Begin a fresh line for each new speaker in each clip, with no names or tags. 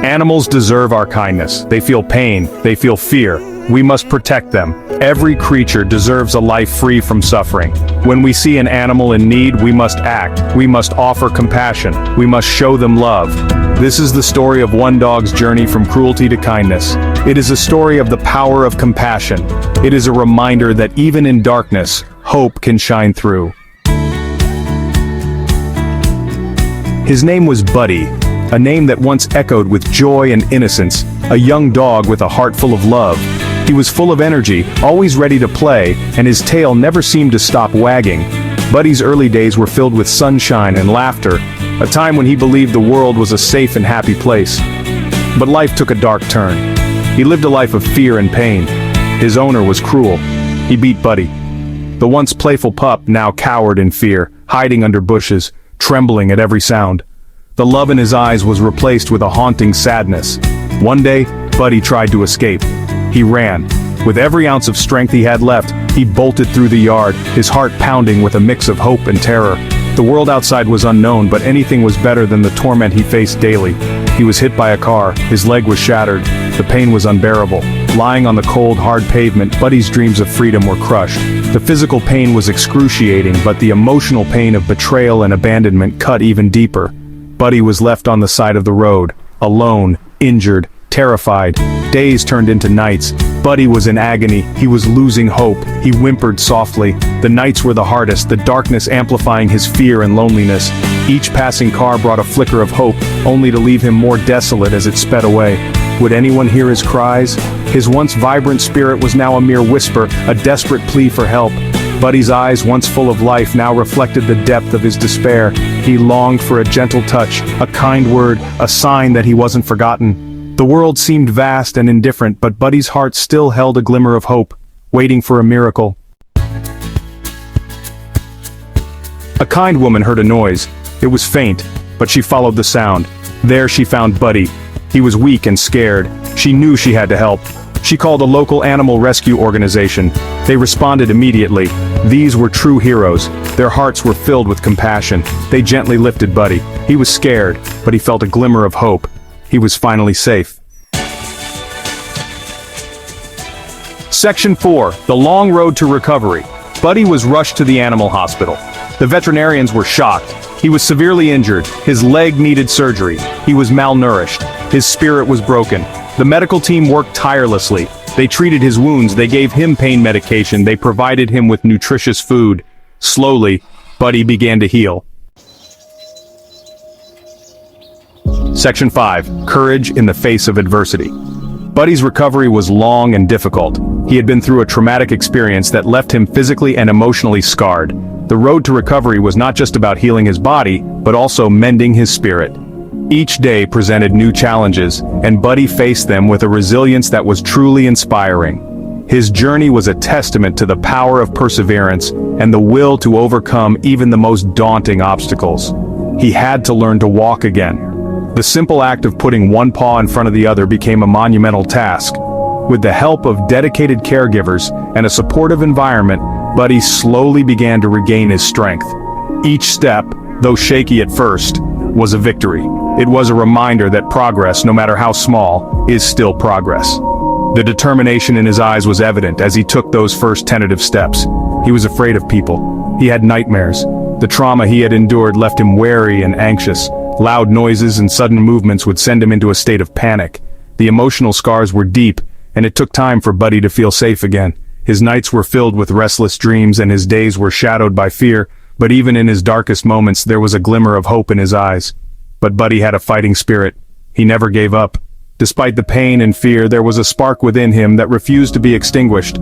Animals deserve our kindness. They feel pain, they feel fear. We must protect them. Every creature deserves a life free from suffering. When we see an animal in need, we must act. We must offer compassion. We must show them love. This is the story of one dog's journey from cruelty to kindness. It is a story of the power of compassion. It is a reminder that even in darkness, hope can shine through. His name was Buddy, a name that once echoed with joy and innocence, a young dog with a heart full of love. He was full of energy, always ready to play, and his tail never seemed to stop wagging. Buddy's early days were filled with sunshine and laughter, a time when he believed the world was a safe and happy place. But life took a dark turn. He lived a life of fear and pain. His owner was cruel. He beat Buddy. The once playful pup now cowered in fear, hiding under bushes, trembling at every sound. The love in his eyes was replaced with a haunting sadness. One day, Buddy tried to escape. He ran. With every ounce of strength he had left, he bolted through the yard, his heart pounding with a mix of hope and terror. The world outside was unknown, but anything was better than the torment he faced daily. He was hit by a car, his leg was shattered, the pain was unbearable. Lying on the cold, hard pavement, Buddy's dreams of freedom were crushed. The physical pain was excruciating, but the emotional pain of betrayal and abandonment cut even deeper. Buddy was left on the side of the road, alone, injured, terrified. Days turned into nights. Buddy was in agony. He was losing hope. He whimpered softly. The nights were the hardest, the darkness amplifying his fear and loneliness. Each passing car brought a flicker of hope, only to leave him more desolate as it sped away. Would anyone hear his cries? His once vibrant spirit was now a mere whisper, a desperate plea for help. Buddy's eyes, once full of life, now reflected the depth of his despair. He longed for a gentle touch, a kind word, a sign that he wasn't forgotten. The world seemed vast and indifferent, but Buddy's heart still held a glimmer of hope, waiting for a miracle. A kind woman heard a noise. It was faint, but she followed the sound. There she found Buddy. He was weak and scared. She knew she had to help. She called a local animal rescue organization. They responded immediately. These were true heroes. Their hearts were filled with compassion. They gently lifted Buddy. He was scared, but he felt a glimmer of hope. He was finally safe. Section 4. The Long Road to Recovery. Buddy was rushed to the animal hospital. The veterinarians were shocked. He was severely injured. His leg needed surgery. He was malnourished. His spirit was broken. The medical team worked tirelessly. They treated his wounds, they gave him pain medication, they provided him with nutritious food. Slowly, Buddy began to heal. Section 5. Courage in the face of adversity. Buddy's recovery was long and difficult. He had been through a traumatic experience that left him physically and emotionally scarred. The road to recovery was not just about healing his body, but also mending his spirit. Each day presented new challenges, and Buddy faced them with a resilience that was truly inspiring. His journey was a testament to the power of perseverance and the will to overcome even the most daunting obstacles. He had to learn to walk again. The simple act of putting one paw in front of the other became a monumental task. With the help of dedicated caregivers and a supportive environment, Buddy slowly began to regain his strength. Each step, though shaky at first, was a victory. It was a reminder that progress, no matter how small, is still progress. The determination in his eyes was evident as he took those first tentative steps. He was afraid of people. He had nightmares. The trauma he had endured left him wary and anxious. Loud noises and sudden movements would send him into a state of panic. The emotional scars were deep, and it took time for Buddy to feel safe again. His nights were filled with restless dreams and his days were shadowed by fear, but even in his darkest moments there was a glimmer of hope in his eyes. But Buddy had a fighting spirit. He never gave up. Despite the pain and fear, there was a spark within him that refused to be extinguished.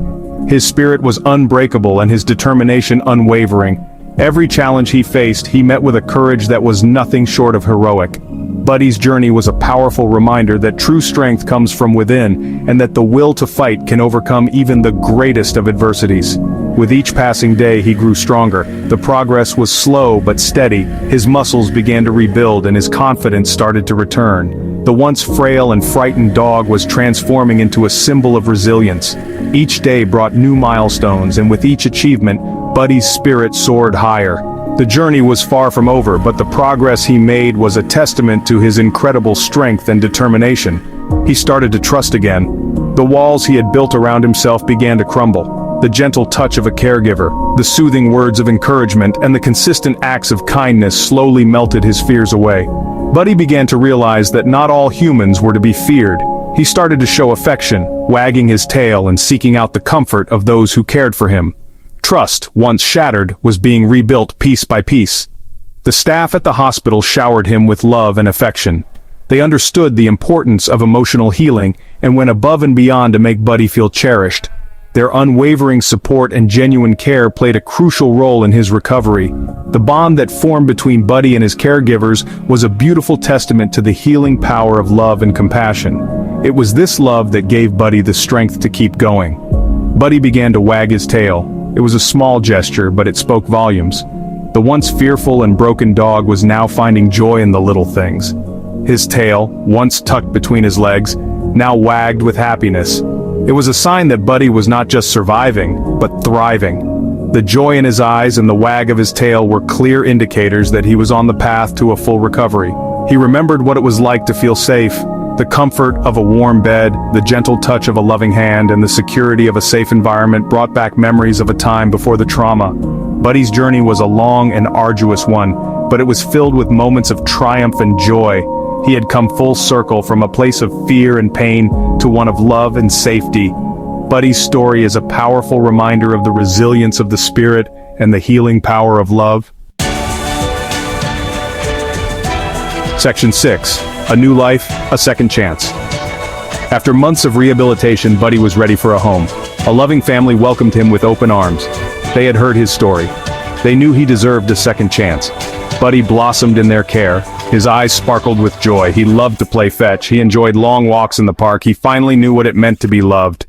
His spirit was unbreakable and his determination unwavering. Every challenge he faced, he met with a courage that was nothing short of heroic. Buddy's journey was a powerful reminder that true strength comes from within, and that the will to fight can overcome even the greatest of adversities. With each passing day he grew stronger. The progress was slow but steady. His muscles began to rebuild and his confidence started to return. The once frail and frightened dog was transforming into a symbol of resilience. Each day brought new milestones, and with each achievement, Buddy's spirit soared higher. The journey was far from over, but the progress he made was a testament to his incredible strength and determination. He started to trust again. The walls he had built around himself began to crumble. The gentle touch of a caregiver, the soothing words of encouragement, and the consistent acts of kindness slowly melted his fears away. Buddy began to realize that not all humans were to be feared. He started to show affection, wagging his tail and seeking out the comfort of those who cared for him. Trust, once shattered, was being rebuilt piece by piece. The staff at the hospital showered him with love and affection. They understood the importance of emotional healing and went above and beyond to make Buddy feel cherished. Their unwavering support and genuine care played a crucial role in his recovery. The bond that formed between Buddy and his caregivers was a beautiful testament to the healing power of love and compassion. It was this love that gave Buddy the strength to keep going. Buddy began to wag his tail. It was a small gesture, but it spoke volumes. The once fearful and broken dog was now finding joy in the little things. His tail, once tucked between his legs, now wagged with happiness. It was a sign that Buddy was not just surviving, but thriving. The joy in his eyes and the wag of his tail were clear indicators that he was on the path to a full recovery. He remembered what it was like to feel safe. The comfort of a warm bed, the gentle touch of a loving hand, and the security of a safe environment brought back memories of a time before the trauma. Buddy's journey was a long and arduous one, but it was filled with moments of triumph and joy. He had come full circle from a place of fear and pain to one of love and safety. Buddy's story is a powerful reminder of the resilience of the spirit and the healing power of love. Section 6. A new life, a second chance. After months of rehabilitation, Buddy was ready for a home. A loving family welcomed him with open arms. They had heard his story. They knew he deserved a second chance. Buddy blossomed in their care. His eyes sparkled with joy. He loved to play fetch. He enjoyed long walks in the park. He finally knew what it meant to be loved.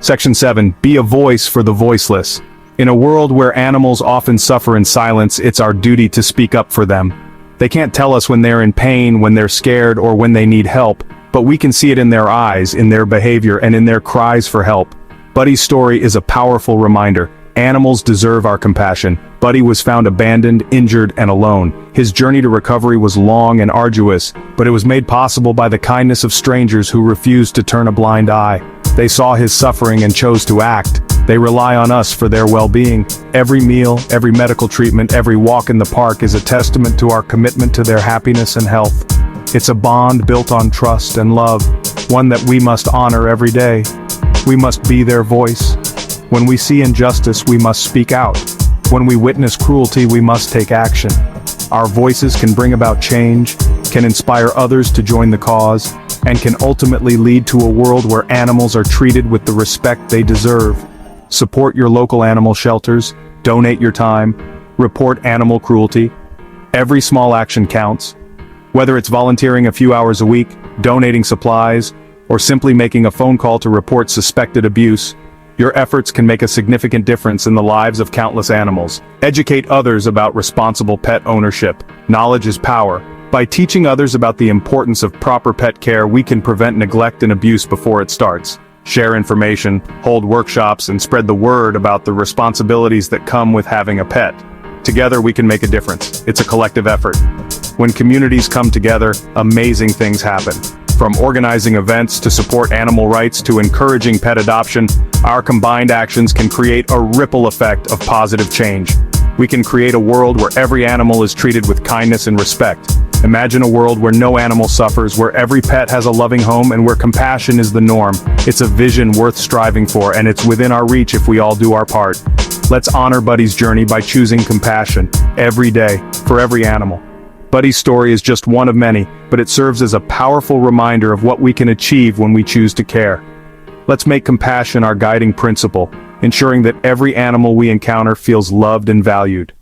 Section 7. Be a voice for the voiceless. In a world where animals often suffer in silence, it's our duty to speak up for them. They can't tell us when they're in pain, when they're scared, or when they need help, but we can see it in their eyes, in their behavior, and in their cries for help. Buddy's story is a powerful reminder. Animals deserve our compassion. Buddy was found abandoned, injured, and alone. His journey to recovery was long and arduous, but it was made possible by the kindness of strangers who refused to turn a blind eye. They saw his suffering and chose to act. They rely on us for their well-being. Every meal, every medical treatment, every walk in the park is a testament to our commitment to their happiness and health. It's a bond built on trust and love, one that we must honor every day. We must be their voice. When we see injustice, we must speak out. When we witness cruelty, we must take action. Our voices can bring about change, can inspire others to join the cause, and can ultimately lead to a world where animals are treated with the respect they deserve. Support your local animal shelters, donate your time, report animal cruelty. Every small action counts. Whether it's volunteering a few hours a week, donating supplies, or simply making a phone call to report suspected abuse, your efforts can make a significant difference in the lives of countless animals. Educate others about responsible pet ownership. Knowledge is power. By teaching others about the importance of proper pet care, we can prevent neglect and abuse before it starts. Share information, hold workshops, and spread the word about the responsibilities that come with having a pet. Together we can make a difference. It's a collective effort. When communities come together, amazing things happen. From organizing events to support animal rights to encouraging pet adoption, our combined actions can create a ripple effect of positive change. We can create a world where every animal is treated with kindness and respect. Imagine a world where no animal suffers, where every pet has a loving home, and where compassion is the norm. It's a vision worth striving for, and it's within our reach if we all do our part. Let's honor Buddy's journey by choosing compassion every day for every animal. Buddy's story is just one of many, but it serves as a powerful reminder of what we can achieve when we choose to care. Let's make compassion our guiding principle, ensuring that every animal we encounter feels loved and valued.